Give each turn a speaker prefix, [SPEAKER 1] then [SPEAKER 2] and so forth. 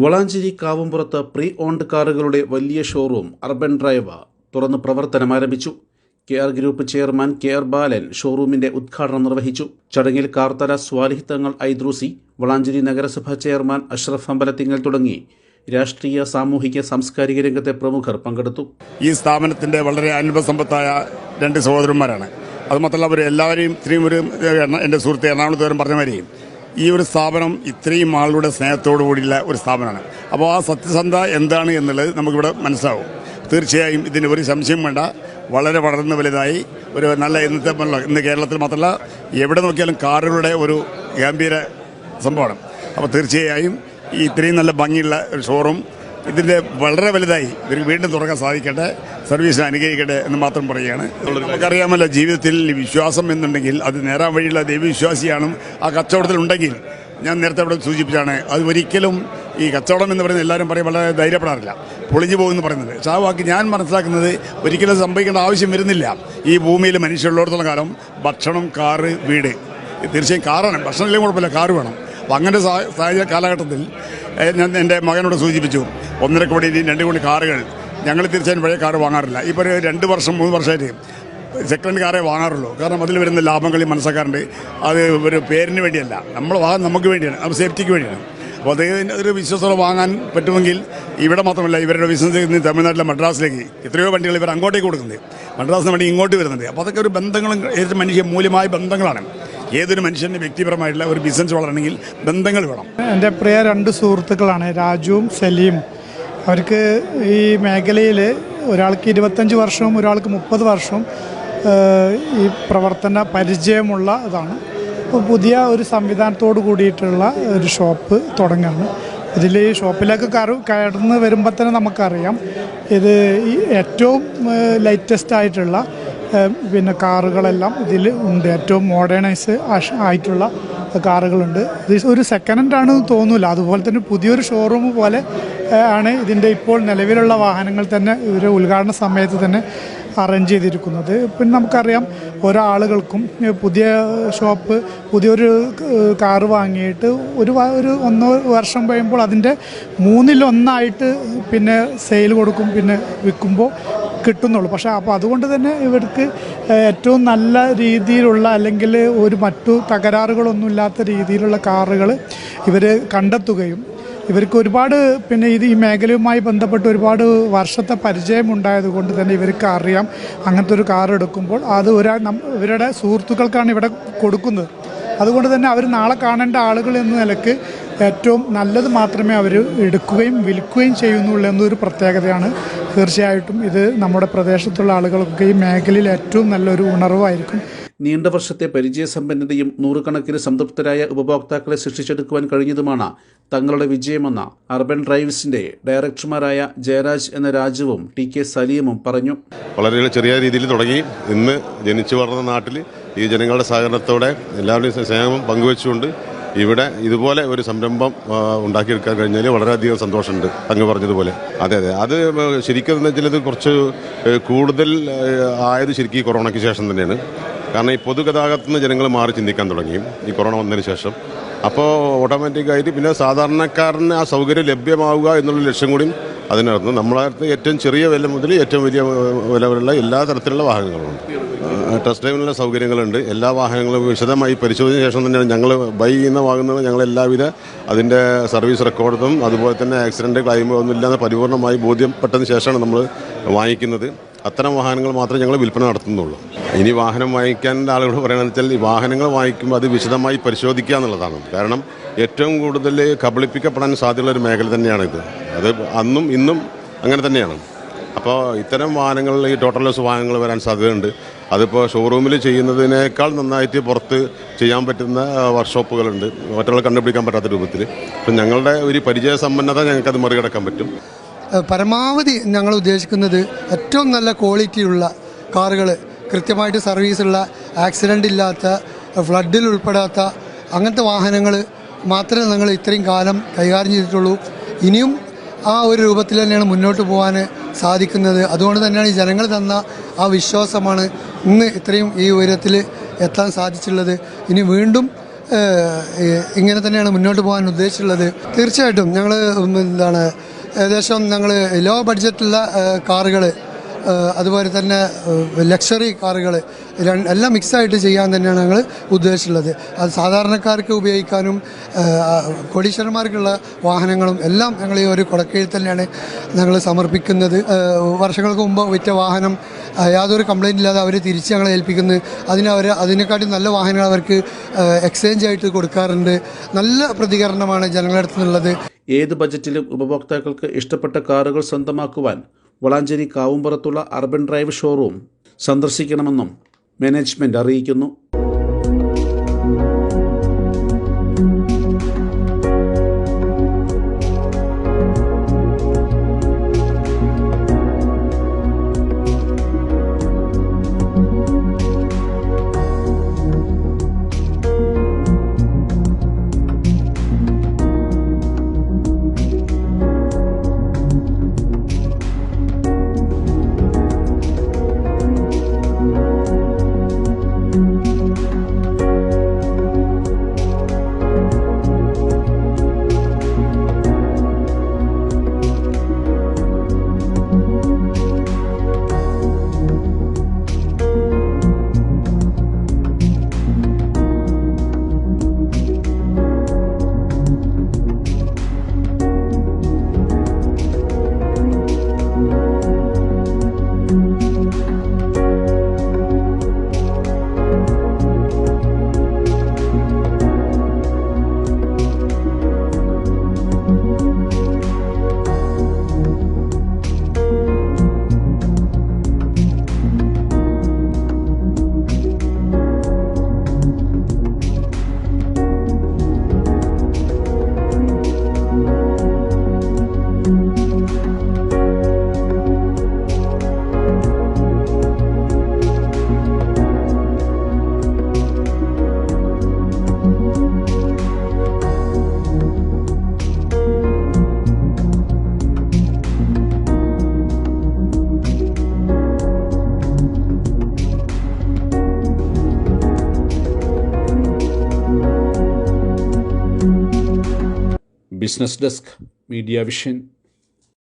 [SPEAKER 1] Valanchery Kavumpurath pre owned കാറുകളുടെ വലിയ showroom urban drive തുറന്ന് പ്രവർത്തനം ആരംഭിച്ചു. കെആർ ഗ്രൂപ്പ് ചെയർമാൻ കെആർ ബാലൻ ഷോറൂമിന്റെ ഉദ്ഘാടനം നിർവഹിച്ചു. ചടങ്ങിൽ കാർത്തല സ്വാലിഹ് തങ്ങൾ ഐദ്രൂസി, വളാഞ്ചേരി നഗരസഭാ ചെയർമാൻ അഷ്റഫ് അമ്പലത്തിങ്ങൽ തുടങ്ങി രാഷ്ട്രീയ, സാമൂഹിക, സാംസ്കാരിക രംഗത്തെ പ്രമുഖർ പങ്കെടുത്തു.
[SPEAKER 2] ഈ സ്ഥാപനത്തിന്റെ വളരെ അനുഭവസമ്പത്തായ രണ്ട് സഹോദരന്മാരാണ്. അതുമാത്രമല്ല അവർ എല്ലാവരെയും ഇത്രയും ഒരു എൻ്റെ സുഹൃത്ത് എറണാകുളത്തുകാരൻ പറഞ്ഞ മാതിരിയും ഈ ഒരു സ്ഥാപനം ഇത്രയും ആളുടെ സ്നേഹത്തോടു കൂടിയുള്ള ഒരു സ്ഥാപനമാണ്. അപ്പോൾ ആ സത്യസന്ധത എന്താണ് എന്നുള്ളത് നമുക്കിവിടെ മനസ്സിലാവും. തീർച്ചയായും ഇതിന് ഒരു സംശയം വേണ്ട. വളരെ വളർന്ന് വലുതായി ഒരു നല്ല ഇന്ന് കേരളത്തിൽ മാത്രമല്ല എവിടെ നോക്കിയാലും കാറുകളുടെ ഒരു ഗംഭീര സംഭവമാണ്. അപ്പോൾ തീർച്ചയായും ഈ ഇത്രയും നല്ല ഭംഗിയുള്ള ഒരു ഷോറൂം ഇതിൻ്റെ വളരെ വലുതായി ഇവർക്ക് വീണ്ടും തുറക്കാൻ സാധിക്കട്ടെ, സർവീസിനെ അനുഗ്രഹിക്കട്ടെ എന്ന് മാത്രം പറയുകയാണ്. നമുക്കറിയാമല്ലോ, ജീവിതത്തിൽ വിശ്വാസം എന്നുണ്ടെങ്കിൽ അത് നേരാൻ വഴിയുള്ള ദൈവവിശ്വാസിയാണ് ആ കച്ചവടത്തിലുണ്ടെങ്കിൽ. ഞാൻ നേരത്തെ അവിടെ സൂചിപ്പിച്ചാണ്, അത് ഒരിക്കലും ഈ കച്ചവടം എന്ന് പറയുന്നത് എല്ലാവരും പറയും വളരെ ധൈര്യപ്പെടാറില്ല, പൊളിഞ്ഞു പോകുമെന്ന് പറയുന്നത്. പക്ഷേ ആ വാക്ക് ഞാൻ മനസ്സിലാക്കുന്നത് ഒരിക്കലും സംഭവിക്കേണ്ട ആവശ്യം വരുന്നില്ല. ഈ ഭൂമിയിൽ മനുഷ്യരുള്ളിടത്തോളം കാലം ഭക്ഷണം, കാറ്, വീട്, തീർച്ചയായും കാറാണ്. ഭക്ഷണം ഇല്ലെങ്കിൽ കുഴപ്പമില്ല, കാറ് വേണം. അപ്പം അങ്ങനെ സാഹചര്യ കാലഘട്ടത്തിൽ ഞാൻ എൻ്റെ മകനോട് സൂചിപ്പിച്ചു, 1.5 കോടി 2 കോടി കാറുകൾ ഞങ്ങൾ തീർച്ചയായും പഴയ കാറ് വാങ്ങാറില്ല. ഇപ്പോൾ ഒരു 2 വർഷം 3 വർഷമായിട്ട് സെക്കൻഡ് കാറേ വാങ്ങാറുള്ളൂ. കാരണം അതിൽ വരുന്ന ലാഭങ്ങൾ മനസ്സിലാക്കാറുണ്ട്. അത് ഒരു പേരിന് വേണ്ടിയല്ല, നമ്മൾ വാങ്ങാൻ നമുക്ക് വേണ്ടിയാണ്, അത് സേഫ്റ്റിക്ക് വേണ്ടിയാണ്. അപ്പോൾ അത് ഒരു വിശ്വാസത്തോടെ വാങ്ങാൻ പറ്റുമെങ്കിൽ ഇവിടെ മാത്രമല്ല, ഇവരുടെ ബിസിനസ് തമിഴ്നാട്ടിലെ മദ്രാസിലേക്ക് എത്രയോ വണ്ടികൾ ഇവർ അങ്ങോട്ടേക്ക് കൊടുക്കുന്നത്, മദ്രാസിന് വേണ്ടി ഇങ്ങോട്ട് വരുന്നുണ്ട്. അപ്പോൾ അതൊക്കെ ഒരു ബന്ധങ്ങളും ഏറ്റവും മനുഷ്യ മൂല്യമായ ബന്ധങ്ങളാണ്. ഏതൊരു മനുഷ്യൻ്റെ വ്യക്തിപരമായിട്ടുള്ള ഒരു ബിസിനസ് വളരണമെങ്കിൽ ബന്ധങ്ങൾ വേണം.
[SPEAKER 3] എൻ്റെ പ്രിയ 2 സുഹൃത്തുക്കളാണ് രാജുവും സലീമും. അവർക്ക് ഈ മേഖലയിൽ ഒരാൾക്ക് 25 വർഷവും ഒരാൾക്ക് 30 വർഷവും ഈ പ്രവർത്തന പരിചയമുള്ള ഇതാണ്. അപ്പോൾ പുതിയ ഒരു സംവിധാനത്തോട് കൂടിയിട്ടുള്ള ഒരു ഷോപ്പ് തുടങ്ങുകയാണ്. ഇതിൽ ഈ ഷോപ്പിലേക്ക് കടന്ന് വരുമ്പോൾ തന്നെ നമുക്കറിയാം, ഇത് ഈ ഏറ്റവും ലേറ്റസ്റ്റ് ആയിട്ടുള്ള പിന്നെ കാറുകളെല്ലാം ഇതിൽ ഉണ്ട്. ഏറ്റവും മോഡേണൈസ് ആയിട്ടുള്ള കാറുകളുണ്ട്. ഇത് ഒരു സെക്കൻഡ് ഹാൻഡ് ആണെന്ന് തോന്നില്ല. അതുപോലെ തന്നെ പുതിയൊരു ഷോറൂം പോലെ ആണ് ഇതിൻ്റെ ഇപ്പോൾ നിലവിലുള്ള വാഹനങ്ങൾ തന്നെ ഇവർ ഉദ്ഘാടന സമയത്ത് തന്നെ അറേഞ്ച് ചെയ്തിരിക്കുന്നത്. പിന്നെ നമുക്കറിയാം, ഓരോ ആളുകൾക്കും പുതിയ ഷോപ്പ് പുതിയൊരു കാറ് വാങ്ങിയിട്ട് ഒരു 1 വർഷം കഴിയുമ്പോൾ അതിൻ്റെ 1/3 പിന്നെ സെയിൽ കൊടുക്കും, പിന്നെ വിൽക്കുമ്പോൾ കിട്ടുന്നുള്ളൂ. പക്ഷേ അപ്പോൾ അതുകൊണ്ട് തന്നെ ഇവർക്ക് ഏറ്റവും നല്ല രീതിയിലുള്ള അല്ലെങ്കിൽ മറ്റു തകരാറുകളൊന്നുമില്ലാത്ത രീതിയിലുള്ള കാറുകൾ ഇവർ കണ്ടെത്തുകയും ഇവർക്ക് ഒരുപാട് പിന്നെ ഈ മേഖലയുമായി ബന്ധപ്പെട്ട് ഒരുപാട് വർഷത്തെ പരിചയമുണ്ടായത് കൊണ്ട് തന്നെ ഇവർക്ക് അറിയാം അങ്ങനത്തെ ഒരു കാർ എടുക്കുമ്പോൾ അത് ഇവരുടെ സുഹൃത്തുക്കൾക്കാണ് ഇവിടെ കൊടുക്കുന്നത്. അതുകൊണ്ട് തന്നെ അവർ നാളെ കാണേണ്ട ആളുകൾ എന്ന നിലക്ക് ഏറ്റവും നല്ലത് മാത്രമേ അവർ എടുക്കുകയും വിൽക്കുകയും ചെയ്യുന്നുള്ളൂ എന്നൊരു പ്രത്യേകതയാണ്. തീർച്ചയായിട്ടും ഇത് നമ്മുടെ പ്രദേശത്തുള്ള ആളുകൾക്ക് ഈ മേഖലയിൽ ഏറ്റവും നല്ലൊരു ഉണർവായിരിക്കും.
[SPEAKER 1] നീണ്ട വർഷത്തെ പരിചയസമ്പന്നതയും 100 കണക്കിന് സംതൃപ്തരായ ഉപഭോക്താക്കളെ സൃഷ്ടിച്ചെടുക്കുവാൻ കഴിഞ്ഞതുമാണ് തങ്ങളുടെ വിജയമെന്ന അർബൻ ഡ്രൈവ്സിന്റെ ഡയറക്ടർമാരായ ജയരാജ് എന്ന രാജുവും TK സലീമും പറഞ്ഞു.
[SPEAKER 4] വളരെ ചെറിയ രീതിയിൽ തുടങ്ങി ഇന്ന് ജനിച്ചു വളർന്ന നാട്ടിൽ ഈ ജനങ്ങളുടെ സഹകരണത്തോടെ എല്ലാവരുടെയും സ്നേഹം പങ്കുവെച്ചുകൊണ്ട് ഇവിടെ ഇതുപോലെ ഒരു സംരംഭം ഉണ്ടാക്കിയെടുക്കാൻ കഴിഞ്ഞാൽ വളരെയധികം സന്തോഷമുണ്ട്. അങ്ങ് പറഞ്ഞതുപോലെ അതെ അത് ശരിക്കും എന്ന് വെച്ചാൽ ഇത് കുറച്ച് കൂടുതൽ ആയത് ശരിക്കും ഈ കൊറോണയ്ക്ക് ശേഷം തന്നെയാണ്. കാരണം ഈ പൊതുഗതാഗതത്തിൽ നിന്ന് ജനങ്ങൾ മാറി ചിന്തിക്കാൻ തുടങ്ങി ഈ കൊറോണ വന്നതിന് ശേഷം. അപ്പോൾ ഓട്ടോമാറ്റിക്കായിട്ട് പിന്നെ സാധാരണക്കാരന് ആ സൗകര്യം ലഭ്യമാവുക എന്നുള്ള ലക്ഷ്യം കൂടി അതിനകത്ത് നമ്മളടുത്ത് ഏറ്റവും ചെറിയ വില മുതൽ ഏറ്റവും വലിയ വില വരെയുള്ള എല്ലാ തരത്തിലുള്ള വാഹനങ്ങളുണ്ട്. ടെസ്റ്റ് ഡ്രൈവിനുള്ള സൗകര്യങ്ങളുണ്ട്. എല്ലാ വാഹനങ്ങളും വിശദമായി പരിശോധിച്ച ശേഷം തന്നെയാണ് ഞങ്ങൾ ബൈ ചെയ്യുന്ന വാങ്ങുന്നത്. ഞങ്ങൾ എല്ലാവിധ അതിൻ്റെ സർവീസ് റെക്കോർഡും അതുപോലെ തന്നെ ആക്സിഡൻറ്റ് ക്ലെയിമോ ഒന്നുമില്ലാതെ പരിപൂർണമായി ബോധ്യപ്പെട്ടതിന് ശേഷമാണ് നമ്മൾ വാങ്ങിക്കുന്നത്. അത്തരം വാഹനങ്ങൾ മാത്രമേ ഞങ്ങൾ വിൽപ്പന നടത്തുന്നുള്ളൂ. ഇനി വാഹനം വാങ്ങിക്കാൻ ആളുകൾ പറയുകയാണെന്ന് വെച്ചാൽ ഈ വാഹനങ്ങൾ വാങ്ങിക്കുമ്പോൾ അത് വിശദമായി പരിശോധിക്കുക എന്നുള്ളതാണ്. കാരണം ഏറ്റവും കൂടുതൽ കബളിപ്പിക്കപ്പെടാൻ സാധ്യതയുള്ള ഒരു മേഖല തന്നെയാണിത്. അത് അന്നും ഇന്നും അങ്ങനെ തന്നെയാണ്. അപ്പോൾ ഇത്തരം വാഹനങ്ങൾ ഈ ടോട്ടൽ ലോസ് വാഹനങ്ങൾ വരാൻ സാധ്യതയുണ്ട്. അതിപ്പോൾ ഷോറൂമിൽ ചെയ്യുന്നതിനേക്കാൾ നന്നായിട്ട് പുറത്ത് ചെയ്യാൻ പറ്റുന്ന വർക്ക്ഷോപ്പുകളുണ്ട്, മറ്റുള്ള കണ്ടുപിടിക്കാൻ പറ്റാത്ത രൂപത്തിൽ. അപ്പം ഞങ്ങളുടെ ഒരു പരിചയസമ്പന്നത ഞങ്ങൾക്കത് മറികടക്കാൻ പറ്റും.
[SPEAKER 5] പരമാവധി ഞങ്ങൾ ഉദ്ദേശിക്കുന്നത് ഏറ്റവും നല്ല ക്വാളിറ്റിയുള്ള കാറുകൾ, കൃത്യമായിട്ട് സർവീസുള്ള, ആക്സിഡൻ്റ് ഇല്ലാത്ത, ഫ്ലഡിൽ ഉൾപ്പെടാത്ത അങ്ങനത്തെ വാഹനങ്ങൾ മാത്രമേ ഞങ്ങൾ ഇത്രയും കാലം കൈകാര്യം ചെയ്തിട്ടുള്ളൂ. ഇനിയും ആ ഒരു രൂപത്തിൽ തന്നെയാണ് മുന്നോട്ട് പോകാൻ സാധിക്കുന്നത്. അതുകൊണ്ട് തന്നെയാണ് ഈ ജനങ്ങൾ തന്ന ആ വിശ്വാസമാണ് ഇന്ന് ഇത്രയും ഈ ഉയരത്തിൽ എത്താൻ സാധിച്ചുള്ളത്. ഇനി വീണ്ടും ഇങ്ങനെ തന്നെയാണ് മുന്നോട്ട് പോകാൻ ഉദ്ദേശിച്ചുള്ളത്. തീർച്ചയായിട്ടും ഞങ്ങൾ ഏകദേശം ഞങ്ങൾ ലോ ബഡ്ജറ്റുള്ള കാറുകൾ, അതുപോലെ തന്നെ ലക്ഷറി കാറുകൾ എല്ലാം മിക്സായിട്ട് ചെയ്യാൻ തന്നെയാണ് ഞങ്ങൾ ഉദ്ദേശിച്ചുള്ളത്. അത് സാധാരണക്കാർക്ക് ഉപയോഗിക്കാനും കോടീശ്വരന്മാർക്കുള്ള വാഹനങ്ങളും എല്ലാം ഞങ്ങൾ ഈ ഒരു കൊടക്കീഴിൽ തന്നെയാണ് ഞങ്ങൾ സമർപ്പിക്കുന്നത്. വർഷങ്ങൾക്ക് മുമ്പ് വിറ്റ വാഹനം യാതൊരു കംപ്ലൈൻറ്റ് ഇല്ലാതെ അവർ തിരിച്ച് ഞങ്ങളെ ഏൽപ്പിക്കുന്നത്. അതിനെക്കാട്ടി നല്ല വാഹനങ്ങൾ അവർക്ക് എക്സ്ചേഞ്ച് ആയിട്ട് കൊടുക്കാറുണ്ട്. നല്ല പ്രതികരണമാണ് ജനങ്ങളുടെ അടുത്ത് നിന്നുള്ളത്.
[SPEAKER 1] ഏത് ബജറ്റിലും ഉപഭോക്താക്കൾക്ക് ഇഷ്ടപ്പെട്ട കാറുകൾ സ്വന്തമാക്കുവാൻ വളാഞ്ചേരി കാവുംപുറത്തുള്ള അർബൻ ഡ്രൈവ് ഷോറൂം സന്ദർശിക്കണമെന്നും മാനേജ്മെൻറ്റ് അറിയിക്കുന്നു. Business desk, media vision.